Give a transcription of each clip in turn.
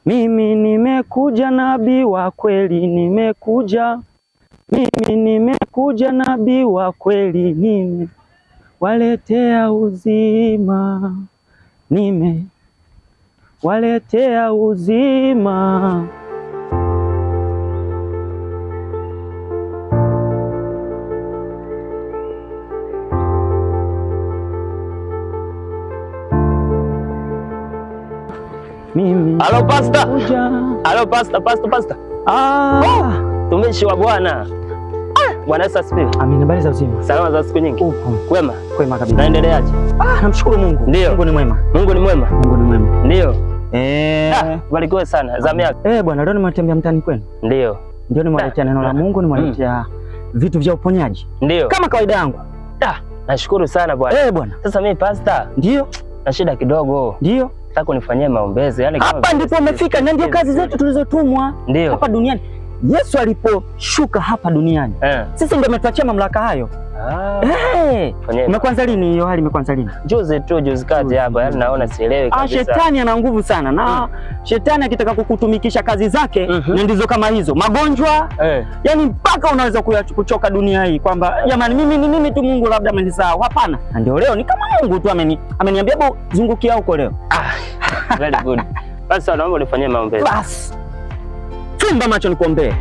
Mimi nimekuja nabii wa kweli, nimekuja. Mimi nimekuja nabii wa kweli, nimewaletea uzima. Nimewaletea uzima. Halo pasta. Halo pasta. Tumishi wa Bwana. Bwana Yesu asifiwe. Amina. Habari za uzima? Salama za siku nyingi. Kwema? Kwema kabisa. Naendeleaje? Namshukuru Mungu. Ndio. Mungu ni mwema. Mungu ni mwema. Mungu ni mwema. Ndio. Barikiwe sana. Zamu yako. Bwana, leo nimetembea mtaani kwenu. Ndio. Ndio nimewaletea neno la Mungu, nimewaletea vitu vya uponyaji. Ndio. Kama kawaida yangu. Nashukuru sana bwana. Bwana. Sasa mimi pasta. Ndio. Na shida kidogo. Ndio. Nataka unifanyie maombezi. Yaani hapa ndipo umefika na ndio kazi zetu tulizotumwa hapa duniani. Yesu aliposhuka hapa duniani, sisi ndio umetuachia mamlaka hayo. Umekwanza lini hiyo hali? Imekwanza lini? Juzi kati hapa, yaani naona sielewi kabisa. Shetani ana nguvu sana na shetani akitaka kukutumikisha kazi zake na ndizo kama hizo magonjwa, yaani mpaka unaweza kuchoka dunia hii kwamba jamani mimi tu Mungu labda amenisahau. Hapana. Na ndio leo ni kama Mungu tu ameniambia hebu zungukia huko leo. Very good. Basi naomba unifanyie maombezi. Basi. Fumba macho nikuombee.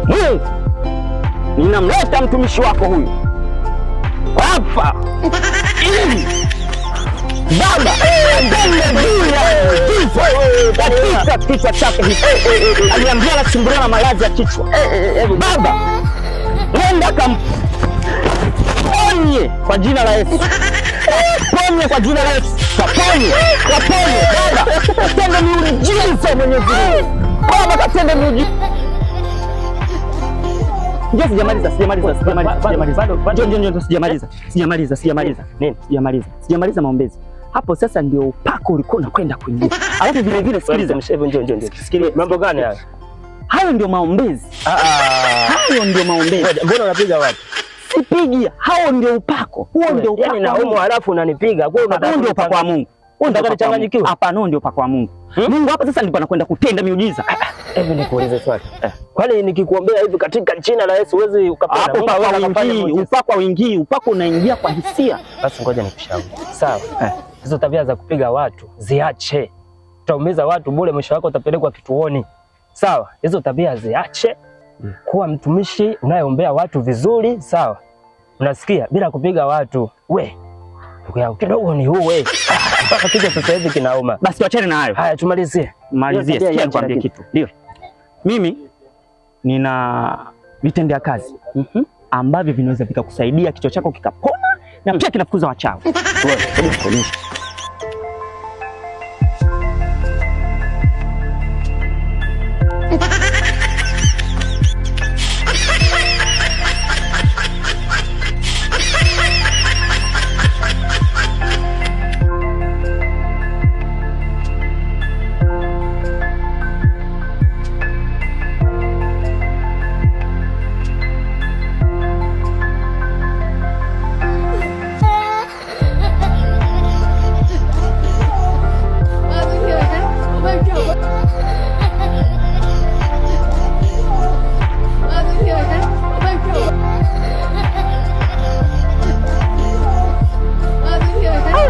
Mungu, ninamleta mtumishi wako huyu hapa Baba, katika kichwa chake hiki aliambia anasumbuliwa na maradhi ya kichwa. Baba, nenda kamponye kwa jina la Yesu. Ponye kwa jina la Yesu. Ponye. Baba, katende miujiza Mwenyezi Mungu. Baba, katende miujiza. Ndio sijamaliza. Nini? Sijamaliza maombezi. Hapo sasa ndio upako ulikuwa unakwenda kuingia. Alafu vile vile sikiliza. Njoo. Sikiliza. Mambo gani haya? Hayo ndio maombezi. Hayo ndio maombezi. Mbona unapiga watu? Sipigi. Hao ndio upako. Huo ndio upako. Yaani naomo halafu unanipiga. Huo ndio upako wa Mungu. Unataka nichanganyikiwe? Hapana, ndio upako wa Mungu. Mungu hapa sasa ndipo anakwenda kutenda miujiza. Hebu nikuulize swali. Kwani nikikuombea hivi katika jina la Yesu uwezi ukapona? Hapo upako wingi, upako unaingia kwa hisia. Basi ngoja nikushauri. Sawa. Hizo tabia za kupiga watu ziache. Utaumiza watu bure, mwisho wako utapelekwa kituoni. Sawa? Hizo tabia ziache. Kuwa mtumishi unayeombea watu vizuri, sawa? Unasikia? Bila kupiga watu. Kidogo ni uwe. Mpaka kichwa sasa hivi kinauma. Basi tuachane na hayo. Haya tumalizie. Sikia nikwambie kitu. Ndio. Mimi nina vitendea kazi ambavyo vinaweza vikakusaidia kichwa chako kikapona na pia kinafukuza wachawi.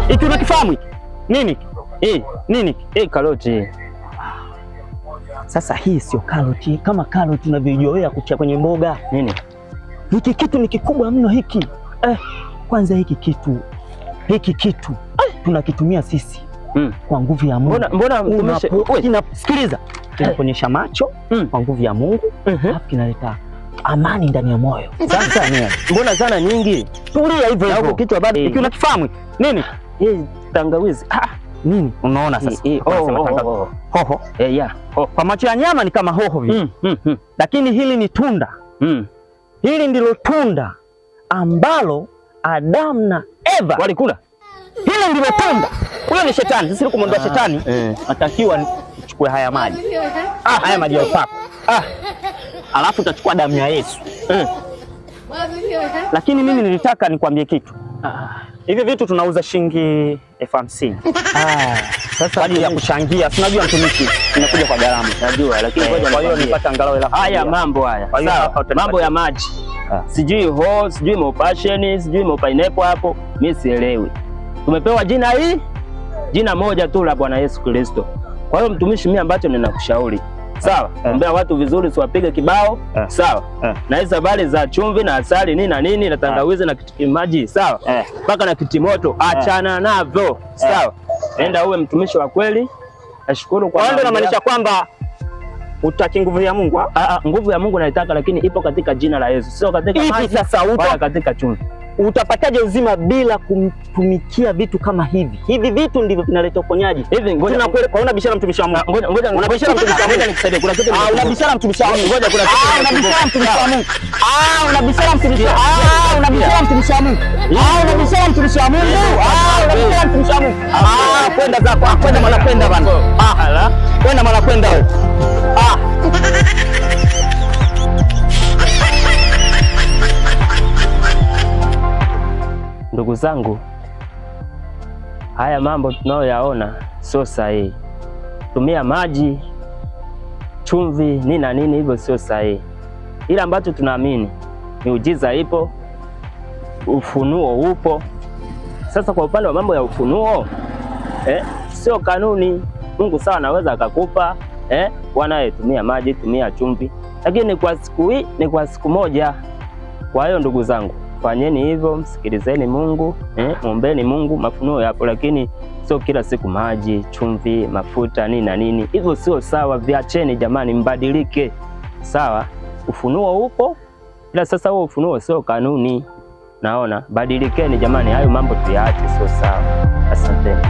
Iki unakifahamu hiki? Nini? Nini? Karoti. Sasa hii sio karoti kama karoti unavyoijoea kutia kwenye mboga. Nini? Hiki kitu ni kikubwa mno hiki. Kwanza hiki kitu tunakitumia sisi kwa nguvu ya Mungu. Mbona mtumishi? Sikiliza. Kinaponyesha macho kwa nguvu ya Mungu, alafu kinaleta amani ndani ya moyo. Sasa mbona zana nyingi? Tulia hivyo hivyo. Kitu bado hiki unakifahamu? Nini? Tangawizi. Nini? Unaona sasa? Hoho. Kwa macho ya nyama ni kama hoho vile. Lakini hili ni tunda. Hili ndilo tunda ambalo Adamu na Eva walikula. Hili ndilo tunda. Huyo ni shetani. Sisi kumwondoa shetani, natakiwa nichukue haya maji. Haya maji ya upako. Alafu utachukua damu ya Yesu. Lakini mimi nilitaka nikwambie kitu. Hivi vitu tunauza shilingi 50,000. Sasa ya kuchangia, si unajua mtumishi inakuja kwa gharama. Najua, lakini kwa hiyo nipate angalau hela. Haya mambo haya. Sawa, mambo ya maji. Sijui ho, sijui mo passion, sijui mo pineapple hapo, mimi sielewi. Tumepewa jina hii, jina moja tu la Bwana Yesu Kristo. Kwa hiyo mtumishi, mimi ambacho ninakushauri, sawa, ombea watu vizuri, siwapige kibao, sawa. Na hizo habari za chumvi na asali nini na nini na tangawizi na kitiki maji, sawa, mpaka na kitimoto, achana navyo, sawa. Enda uwe mtumishi wa kweli. Nashukuru kwa ndio inamaanisha kwamba utaki nguvu ya Mungu. Nguvu ya Mungu naitaka, lakini ipo katika jina la Yesu, sio katika maji wala katika chumvi. Utapataje uzima bila kumtumikia vitu kama hivi? Hivi vitu ndivyo vinaleta uponyaji. Hivi ngoja unabishana mtumishi wa Mungu. Ngoja unabishana mtumishi wa Mungu, nikusaidie. Kuna kitu unabishana mtumishi wa Mungu. Ngoja kuna kitu unabishana mtumishi wa Mungu. Unabishana mtumishi wa Mungu. unabishana mtumishi wa Mungu. Unabishana mtumishi wa Mungu. Unabishana mtumishi wa Mungu. Kwenda zako, kwenda mwana, kwenda bana. Kwenda mwana, kwenda wewe. Ndugu zangu, haya mambo tunayoyaona sio sahihi. Tumia maji, chumvi, nini na nini, hivyo sio sahihi. Ila ambacho tunaamini miujiza ipo, ufunuo upo. Sasa kwa upande wa mambo ya ufunuo, sio kanuni. Mungu sawa anaweza akakupa, bwana, tumia maji, tumia chumvi, lakini kwa siku hii ni kwa siku moja. Kwa hiyo ndugu zangu, fanyeni hivyo, msikilizeni Mungu, muombeni Mungu. Mafunuo yapo, lakini sio kila siku maji, chumvi, mafuta, nini na nini. Hivyo sio sawa, viacheni jamani, mbadilike. Sawa, ufunuo upo, ila sasa huo ufunuo sio kanuni. Naona, badilikeni jamani, hayo mambo tuyaache, sio sawa. Asanteni.